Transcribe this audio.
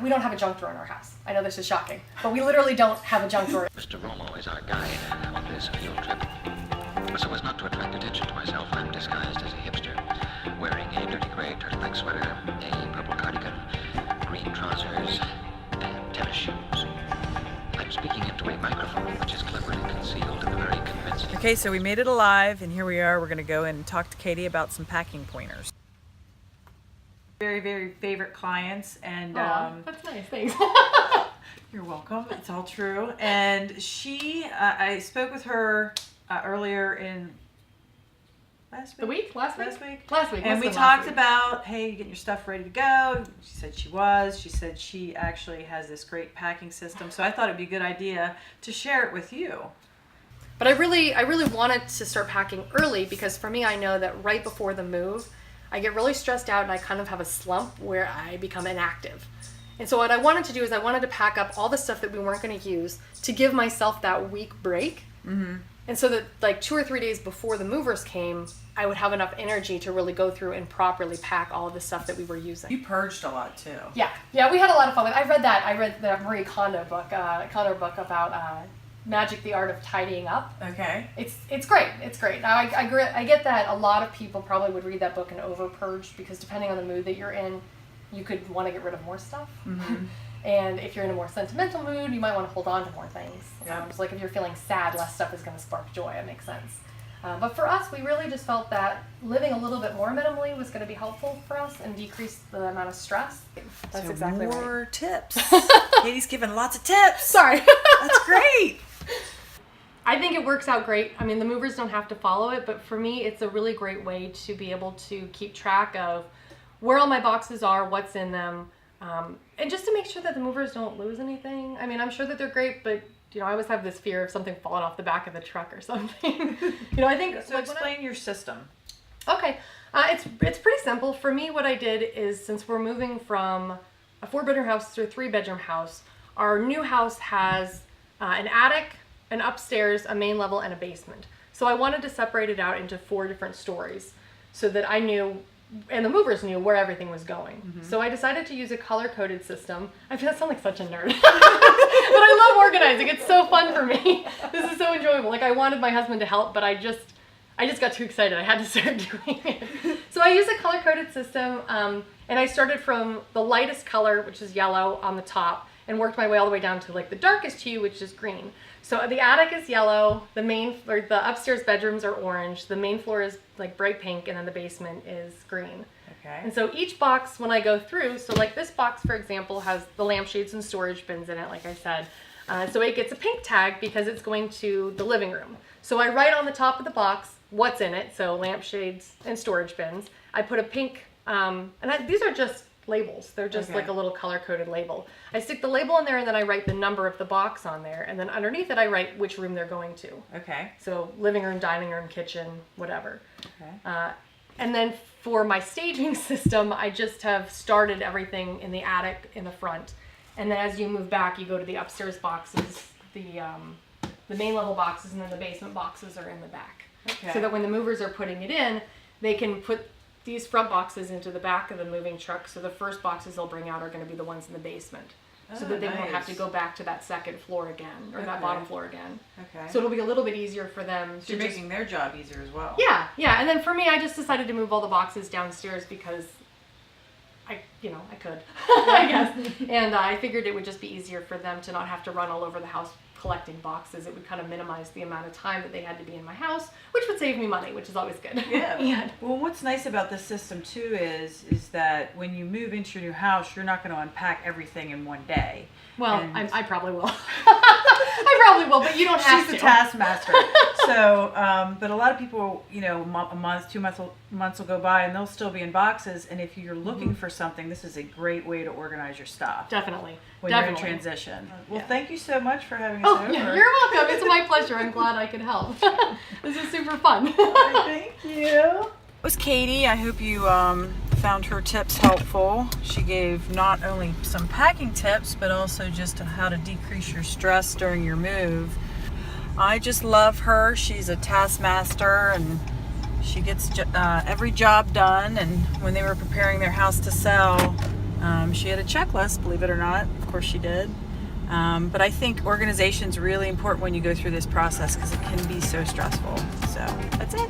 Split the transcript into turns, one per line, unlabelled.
we don't have a junk drawer in our house. I know this is shocking, but we literally don't have a junk drawer.
Mr. Romo is our guide on this field trip. So as not to attract attention to myself, I'm disguised as a hipster, wearing a dirty gray turtleneck sweater, a purple cardigan, green trousers, and tennis shoes. I'm speaking into a microphone which is cleverly concealed and very convincing.
Okay, so we made it alive, and here we are. We're going to go in and talk to Katie about some packing pointers. Very, very favorite clients, and
That's nice, thanks.
you're welcome. It's all true. And she, I spoke with her earlier in last week.
Last week.
And we talked about, hey, you getting your stuff ready to go. She said she was. She said she actually has this great packing system. So I thought it'd be a good idea to share it with you.
But I really wanted to start packing early because for me, I know that right before the move, I get really stressed out and I kind of have a slump where I become inactive. And so what I wanted to do is I wanted to pack up all the stuff that we weren't going to use to give myself that week break. Mm-hmm. And so that like 2 or 3 days before the movers came, I would have enough energy to really go through and properly pack all of the stuff that we were using.
You purged a lot too.
Yeah, we had a lot of fun with it. I read the Marie Kondo book about Magic, the Art of Tidying Up.
Okay.
It's great. It's great. Now I get that a lot of people probably would read that book and over-purge because depending on the mood that you're in, you could want to get rid of more stuff. Mm-hmm. And if you're in a more sentimental mood, you might want to hold on to more things.
Yeah.
So like if you're feeling sad, less stuff is going to spark joy. It makes sense. But for us, we really just felt that living a little bit more minimally was going to be helpful for us and decrease the amount of stress. That's
so
exactly right.
More tips. Katie's giving lots of tips.
Sorry.
That's great.
I think it works out great. I mean, the movers don't have to follow it, but for me, it's a really great way to be able to keep track of where all my boxes are, what's in them, and just to make sure that the movers don't lose anything. I mean, I'm sure that they're great, but I always have this fear of something falling off the back of the truck or something. I think.
So explain your system.
Okay, it's pretty simple. For me, what I did is since we're moving from a 4-bedroom house to a 3-bedroom house, our new house has an attic, an upstairs, a main level, and a basement. So I wanted to separate it out into 4 different stories so that I knew, and the movers knew where everything was going. Mm-hmm. So I decided to use a color-coded system. I feel I sound like such a nerd. But I love organizing. It's so fun for me. This is so enjoyable. Like I wanted my husband to help, but I just got too excited. I had to start doing it. So I used a color-coded system, and I started from the lightest color, which is yellow, on the top, and worked my way all the way down to like the darkest hue, which is green. So the attic is yellow, the upstairs bedrooms are orange, the main floor is like bright pink, and then the basement is green.
Okay.
And so each box, when I go through, so like this box, for example, has the lampshades and storage bins in it, like I said. So it gets a pink tag because it's going to the living room. So I write on the top of the box what's in it, so lampshades and storage bins. I put a pink, these are just labels. They're just like a little color-coded label. I stick the label in there and then I write the number of the box on there, and then underneath it I write which room they're going to.
Okay.
So living room, dining room, kitchen, whatever.
Okay.
And then for my staging system, I just have started everything in the attic in the front. And then as you move back, you go to the upstairs boxes, the main level boxes, and then the basement boxes are in the back.
Okay.
So that when the movers are putting it in, they can put these front boxes into the back of the moving truck. So the first boxes they'll bring out are going to be the ones in the basement. So that they won't have to go back to that second floor again, or that bottom floor again. Okay. So it'll be a little bit easier for them.
So you're making their job easier as well.
Yeah. And then for me, I just decided to move all the boxes downstairs because I could, I guess. And I figured it would just be easier for them to not have to run all over the house collecting boxes. It would kind of minimize the amount of time that they had to be in my house, which would save me money, which is always good.
Yeah. Well, what's nice about this system too is that when you move into your new house, you're not going to unpack everything in one day.
Well, I probably will. I probably will, but you don't have to.
She's the taskmaster. So, but a lot of people, a month, 2 months will go by and they'll still be in boxes. And if you're looking for something, this is a great way to organize your stuff.
Definitely.
When you're in transition. Well, thank you so much for having us over.
Yeah, you're welcome. It's my pleasure. I'm glad I could help. This is super fun.
Thank you. It was Katie. I hope you found her tips helpful. She gave not only some packing tips, but also just how to decrease your stress during your move. I just love her. She's a taskmaster and she gets every job done. And when they were preparing their house to sell, She had a checklist, believe it or not. Of course she did. But I think organization is really important when you go through this process because it can be so stressful. So that's it.